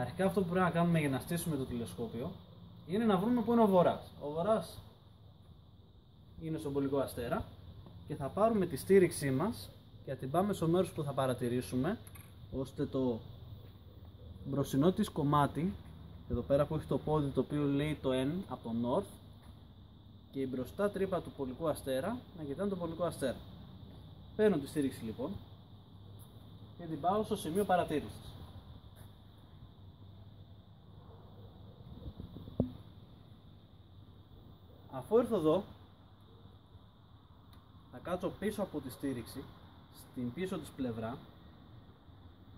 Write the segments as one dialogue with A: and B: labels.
A: Αρχικά αυτό που πρέπει να κάνουμε για να στήσουμε το τηλεσκόπιο είναι να βρούμε πού είναι ο βορράς. Ο βορράς είναι στον πολικό αστέρα και θα πάρουμε τη στήριξή μας και θα την πάμε στο μέρος που θα παρατηρήσουμε, ώστε το μπροστινό της κομμάτι, εδώ πέρα που έχει το πόδι το οποίο λέει το N από το North, και η μπροστά τρύπα του πολικού αστέρα να κοιτάνε τον πολικό αστέρα. Παίρνω τη στήριξη λοιπόν και την πάω στο σημείο παρατήρησης. Αφού έρθω εδώ, θα κάτσω πίσω από τη στήριξη, στην πίσω της πλευρά,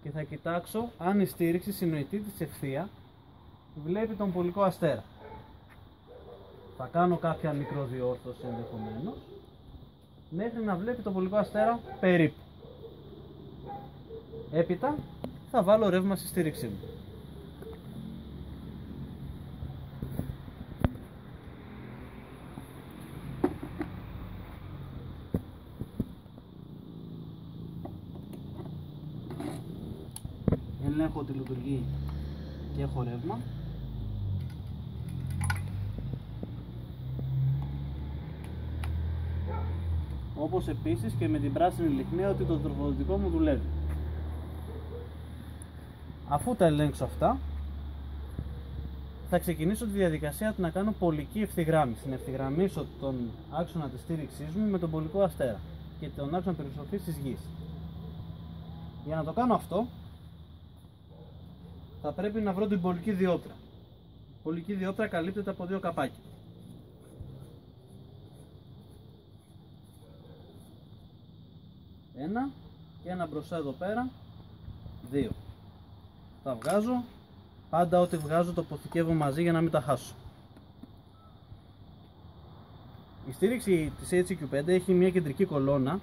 A: και θα κοιτάξω αν η στήριξη συνοητή της ευθεία βλέπει τον πολικό αστέρα. Θα κάνω κάποια μικροδιόρθωση ενδεχομένως, μέχρι να βλέπει τον πολικό αστέρα περίπου. Έπειτα θα βάλω ρεύμα στη στήριξή μου. Ελέγχω ότι λειτουργεί και έχω ρεύμα. Όπως επίσης και με την πράσινη λιχνία ότι το τροφοδοτικό μου δουλεύει. Αφού τα ελέγξω αυτά, θα ξεκινήσω τη διαδικασία του να κάνω πολική ευθυγράμμιση. Να ευθυγραμμίσω τον άξονα της στήριξής μου με τον πολικό αστέρα και τον άξονα περιστροφής της γης. Για να το κάνω αυτό, θα πρέπει να βρω την πολική διόπτρα. Η πολική διόπτρα καλύπτεται από δύο καπάκια. Ένα και ένα μπροστά εδώ πέρα, δύο. Τα βγάζω, πάντα ό,τι βγάζω το αποθηκεύω μαζί για να μην τα χάσω. Η στήριξη της HQ5 έχει μια κεντρική κολόνα,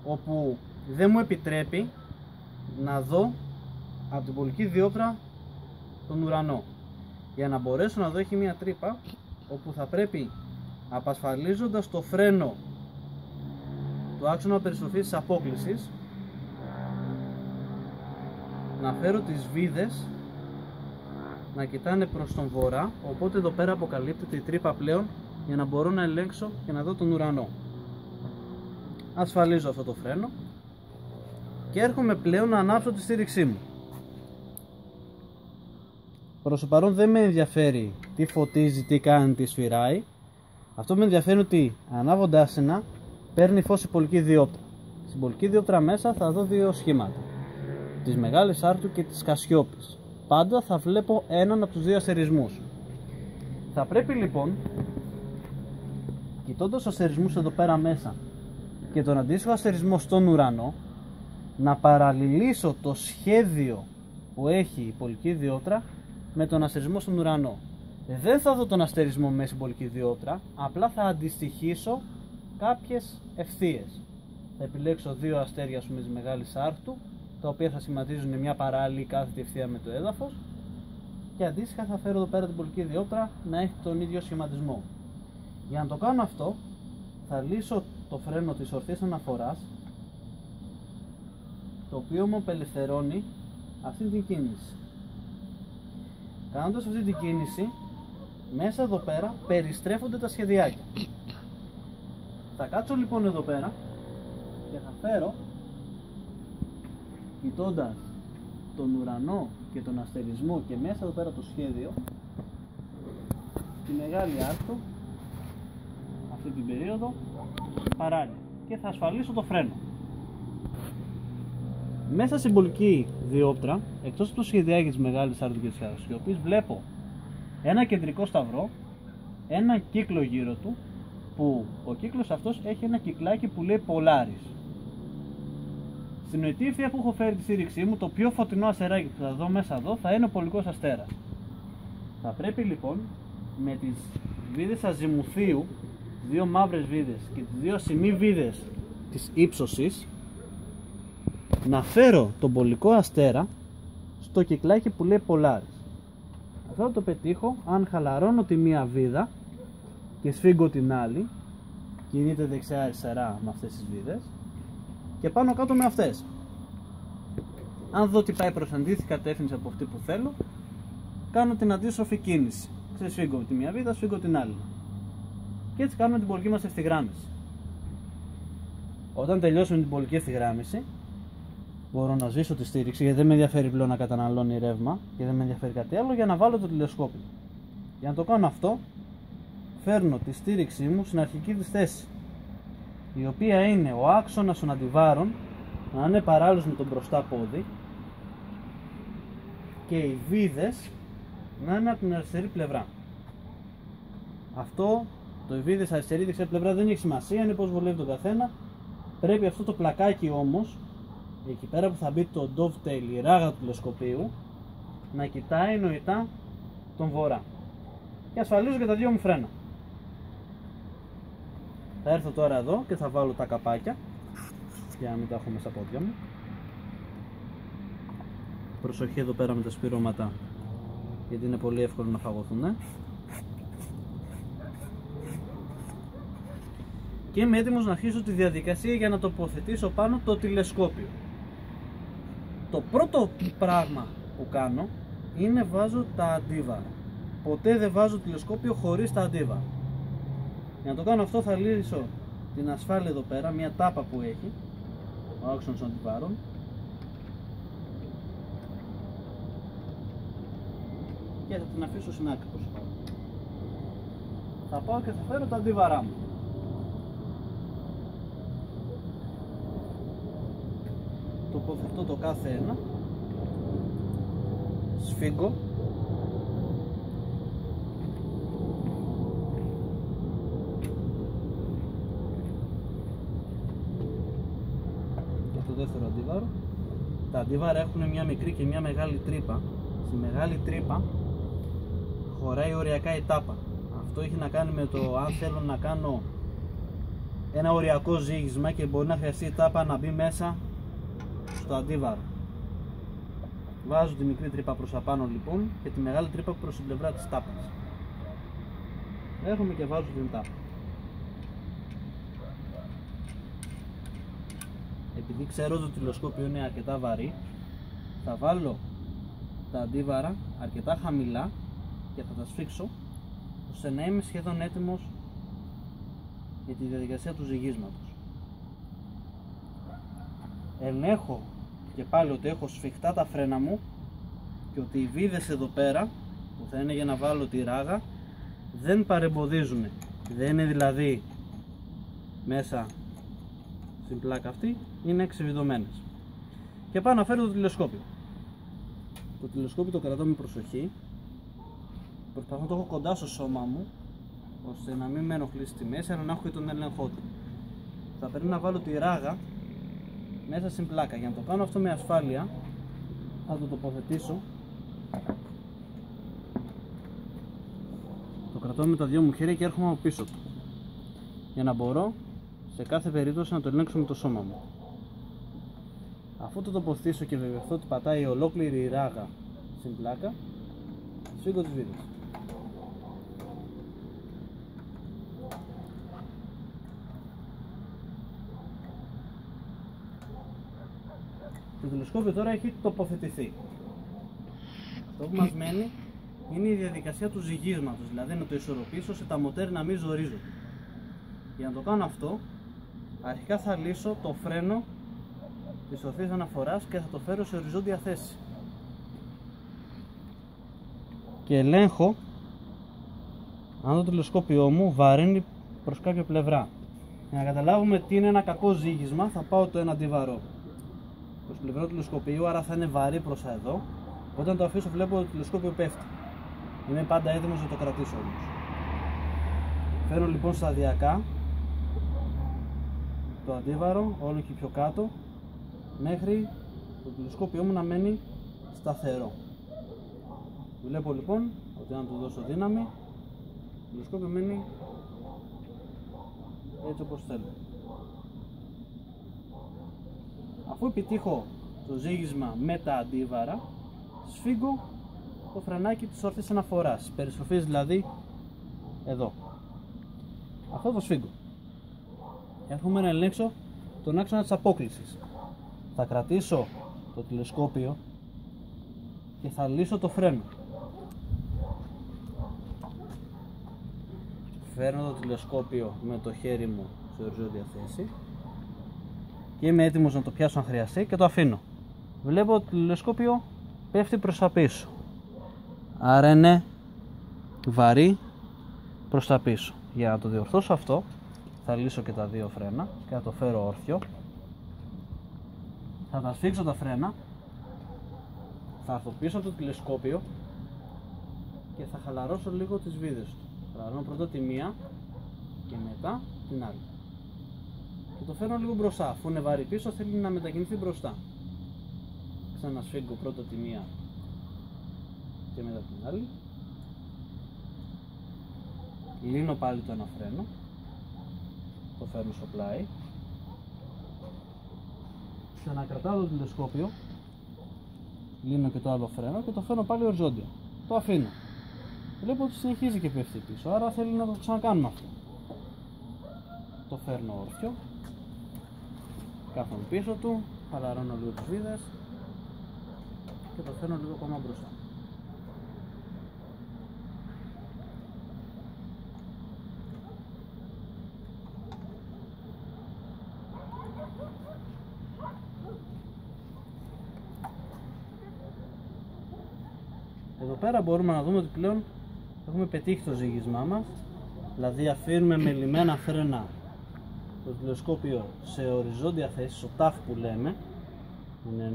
A: όπου δεν μου επιτρέπει να δω από την πολική διόπτρα τον ουρανό. Για να μπορέσω να δω, έχει μια τρύπα όπου θα πρέπει, απασφαλίζοντας το φρένο του άξονα περιστροφής της απόκλησης, να φέρω τις βίδες να κοιτάνε προς τον βορρά, οπότε εδώ πέρα αποκαλύπτεται η τρύπα πλέον για να μπορώ να ελέγξω και να δω τον ουρανό. Ασφαλίζω αυτό το φρένο και έρχομαι πλέον να ανάψω τη στήριξή μου. Προς το παρόν δεν με ενδιαφέρει τι φωτίζει, τι κάνει, τι σφυράει. Αυτό που με ενδιαφέρει ότι ανάβοντας ένα παίρνει φως η πολική διόπτρα. Στην πολική διόπτρα μέσα θα δω δύο σχήματα, της Μεγάλης Άρτου και της Κασιόπης. Πάντα θα βλέπω έναν από τους δύο αστερισμούς. Θα πρέπει λοιπόν, κοιτώντας τους αστερισμούς εδώ πέρα μέσα και τον αντίστοιχο αστερισμό στον ουρανό, να παραλληλήσω το σχέδιο που έχει η πολική διόπτρα με τον αστερισμό στον ουρανό. Δεν θα δω τον αστερισμό μέσα στην πολική διόπτρα, απλά θα αντιστοιχίσω κάποιες ευθείες. Θα επιλέξω δύο αστέρια της Μεγάλης Άρκτου, τα οποία θα σχηματίζουν μια παράλληλη κάθετη ευθεία με το έδαφος, και αντίστοιχα θα φέρω εδώ πέρα την πολική διόπτρα να έχει τον ίδιο σχηματισμό. Για να το κάνω αυτό, θα λύσω το φρένο της ορθής αναφοράς, το οποίο μου απελευθερώνει αυτή την κίνηση. Κάνοντας αυτή την κίνηση, μέσα εδώ πέρα περιστρέφονται τα σχεδιάκια. Θα κάτσω λοιπόν εδώ πέρα και θα φέρω, κοιτώντας τον ουρανό και τον αστερισμό και μέσα εδώ πέρα το σχέδιο, τη Μεγάλη Άρκτο αυτή την περίοδο παράλληλα, και θα ασφαλίσω το φρένο. Μέσα στην πολική διόπτρα, εκτός από το σχεδιάκι της Μεγάλης Άρκτου και της Κασιόπης, βλέπω ένα κεντρικό σταυρό, ένα κύκλο γύρω του, που ο κύκλος αυτός έχει ένα κυκλάκι που λέει Polaris. Στην νοητή ευθεία που έχω φέρει τη στήριξή μου, το πιο φωτεινό αστεράκι που θα δω μέσα εδώ θα είναι ο πολικός αστέρας. Θα πρέπει λοιπόν με τις βίδες αζημουθίου, τις δύο μαύρες βίδες και τις δύο σημεί βίδες της ύψωσης, να φέρω τον πολικό αστέρα στο κυκλάκι που λέει Polaris. Αυτό θα το πετύχω αν χαλαρώνω τη μία βίδα και σφίγγω την άλλη, κινείται δεξιά-αριστερά με αυτές τις βίδες, και πάνω κάτω με αυτές. Αν δω ότι πάει προς αντίθετη κατεύθυνση από αυτή που θέλω, κάνω την αντίστροφη κίνηση. Ξεσφίγγω τη μία βίδα, σφίγγω την άλλη. Και έτσι κάνουμε την πολική μας ευθυγράμμιση. Όταν τελειώσουμε την πολική ευθυγράμμιση, μπορώ να σβήσω τη στήριξη, γιατί δεν με ενδιαφέρει πλέον να καταναλώνει ρεύμα και δεν με ενδιαφέρει κάτι άλλο, για να βάλω το τηλεσκόπιο. Για να το κάνω αυτό, φέρνω τη στήριξή μου στην αρχική της θέση, η οποία είναι ο άξονας των αντιβάρων να είναι παράλληλος με τον μπροστά πόδι και οι βίδες να είναι από την αριστερή πλευρά. Αυτό, το οι βίδες αριστερή δεξιά πλευρά δεν έχει σημασία, είναι πως βολεύει τον καθένα. Πρέπει αυτό το πλακάκι όμως, εκεί πέρα που θα μπει το dovetail, η ράγα του τηλεσκοπίου, να κοιτάει νοητά τον βορρά. Και ασφαλίζω και τα δύο μου φρένα. Θα έρθω τώρα εδώ και θα βάλω τα καπάκια για να μην τα έχω μέσα στα πόδια μου. Προσοχή εδώ πέρα με τα σπυρώματα, γιατί είναι πολύ εύκολο να φαγωθούν. Και είμαι έτοιμος να αρχίσω τη διαδικασία για να τοποθετήσω πάνω το τηλεσκόπιο. Το πρώτο πράγμα που κάνω είναι βάζω τα αντίβαρα. Ποτέ δεν βάζω τηλεσκόπιο χωρίς τα αντίβαρα. Για να το κάνω αυτό θα λύσω την ασφάλεια εδώ πέρα, μια τάπα που έχει ο άξονας των αντιβάρων, και θα την αφήσω στην άκρη πως πάω. Θα πάω και θα φέρω τα αντίβαρά μου. Τοποθετώ το κάθε ένα, σφίγγω και το δεύτερο αντίβαρο. Τα αντίβαρα έχουν μια μικρή και μια μεγάλη τρύπα. Στη μεγάλη τρύπα χωράει οριακά η τάπα. Αυτό έχει να κάνει με το αν θέλω να κάνω ένα οριακό ζύγισμα και μπορεί να χρειαστεί η τάπα να μπει μέσα στο αντίβαρο. Βάζω τη μικρή τρύπα προς απάνω λοιπόν και τη μεγάλη τρύπα προς την πλευρά της τάπας. Έρχομαι και βάζω την τάπα. Επειδή ξέρω ότι το τηλεσκόπιο είναι αρκετά βαρύ, θα βάλω τα αντίβαρα αρκετά χαμηλά και θα τα σφίξω, ώστε να είμαι σχεδόν έτοιμος για τη διαδικασία του ζυγίσματος. Ελέγχω και πάλι ότι έχω σφιχτά τα φρένα μου και ότι οι βίδες εδώ πέρα που θα είναι για να βάλω τη ράγα δεν παρεμποδίζουν. Δεν είναι δηλαδή μέσα στην πλάκα αυτή, είναι εξεβιδωμένες. Και πάω να φέρω το τηλεσκόπιο. Το τηλεσκόπιο το κρατώ με προσοχή. Προσπαθώ να το έχω κοντά στο σώμα μου, ώστε να μην με ενοχλήσει στη μέση, αλλά να έχω και τον έλεγχό του. Θα πρέπει να βάλω τη ράγα μέσα στην πλάκα. Για να το κάνω αυτό με ασφάλεια, θα το τοποθετήσω. Το κρατώ με τα δυο μου χέρια και έρχομαι από πίσω του, για να μπορώ σε κάθε περίπτωση να το ελέγξω με το σώμα μου. Αφού το τοποθετήσω και βεβαιωθώ ότι πατάει ολόκληρη η ράγα στην πλάκα, σφίγγω τις βίδες. Το τηλεσκόπιο τώρα έχει τοποθετηθεί. Αυτό που μας μένει είναι η διαδικασία του ζυγίσματος, δηλαδή να το ισορροπήσω ώστε τα μοτέρ να μην ζορίζονται. Για να το κάνω αυτό, αρχικά θα λύσω το φρένο της ορθής αναφοράς και θα το φέρω σε οριζόντια θέση. Και ελέγχω αν το τηλεσκόπιό μου βαρύνει προς κάποια πλευρά. Για να καταλάβουμε τι είναι ένα κακό ζύγισμα, θα πάω το ένα αντίβαρο προς την πλευρά του τηλεσκοπίου, άρα θα είναι βαρύ προς εδώ. Όταν το αφήσω βλέπω ότι το τηλεσκόπιο πέφτει. Είμαι πάντα έτοιμος να το κρατήσω όμως. Φέρνω λοιπόν σταδιακά το αντίβαρο όλο και πιο κάτω, μέχρι το τηλεσκόπιό μου να μένει σταθερό. Βλέπω λοιπόν ότι αν του δώσω δύναμη, το τηλεσκόπιο μένει έτσι όπως θέλω. Αφού επιτύχω το ζύγισμα με τα αντίβαρα, σφίγγω το φρενάκι της όρθιας αναφοράς, περιστροφής δηλαδή εδώ. Αυτό το σφίγγω. Έρχομαι να ελέγξω τον άξονα της απόκλησης. Θα κρατήσω το τηλεσκόπιο και θα λύσω το φρένο. Φέρνω το τηλεσκόπιο με το χέρι μου σε οριζόντια θέση και είμαι έτοιμος να το πιάσω αν χρειαστεί και το αφήνω. Βλέπω ότι το τηλεσκόπιο πέφτει προς τα πίσω, άρα είναι βαρύ προς τα πίσω. Για να το διορθώσω αυτό θα λύσω και τα δύο φρένα και θα το φέρω όρθιο, θα τα σφίξω τα φρένα, θα έρθω πίσω από το τηλεσκόπιο και θα χαλαρώσω λίγο τις βίδες του. Χαλαρώνω πρώτα τη μία και μετά την άλλη και το φέρνω λίγο μπροστά. Αφού είναι βαρύ πίσω θέλει να μετακινηθεί μπροστά. Ξανασφίγγω πρώτα τη μία και μετά την άλλη. Λύνω πάλι το ένα φρένο, το φέρνω στο πλάι, ξανακρατάω το τηλεσκόπιο, λύνω και το άλλο φρένο και το φέρνω πάλι οριζόντια. Το αφήνω. Βλέπω ότι συνεχίζει και πέφτει πίσω, άρα θέλει να το ξανακάνουμε αυτό. Το φέρνω όρθιο, κάθομαι πίσω του, χαλαρώνω λίγο τις βίδες και το φέρνω λίγο ακόμα μπροστά. Εδώ πέρα μπορούμε να δούμε ότι πλέον έχουμε πετύχει το ζύγισμά μας, δηλαδή αφήνουμε με λυμμένα φρένα το τηλεσκόπιο σε οριζόντια θέση, στο τάφ που λέμε,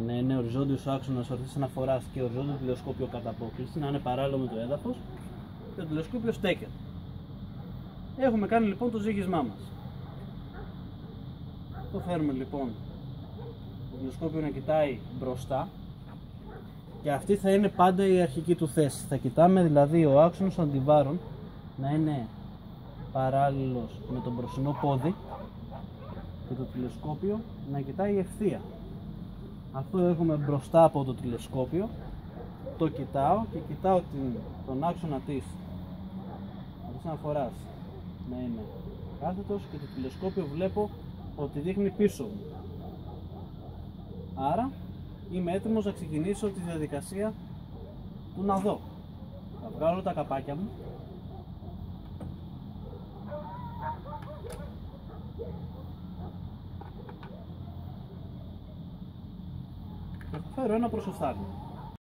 A: είναι οριζόντιος ο άξονας ορθής αναφοράς και οριζόντιο τηλεσκόπιο κατά απόκληση, να είναι παράλληλο με το έδαφος και το τηλεσκόπιο στέκεται. Έχουμε κάνει λοιπόν το ζύγισμά μας. Το φέρουμε λοιπόν το τηλεσκόπιο να κοιτάει μπροστά και αυτή θα είναι πάντα η αρχική του θέση. Θα κοιτάμε δηλαδή ο άξονας των αντιβάρων να είναι παράλληλος με τον μπροστινό πόδι και το τηλεσκόπιο να κοιτάει ευθεία. Αυτό έχουμε μπροστά από το τηλεσκόπιο, το κοιτάω και κοιτάω τον άξονα της αναφοράς να είναι κάθετος και το τηλεσκόπιο βλέπω ότι δείχνει πίσω μου. Άρα είμαι έτοιμος να ξεκινήσω τη διαδικασία του να δω. Θα βγάλω τα καπάκια μου και θα φέρω ένα προς οφθάλμιο.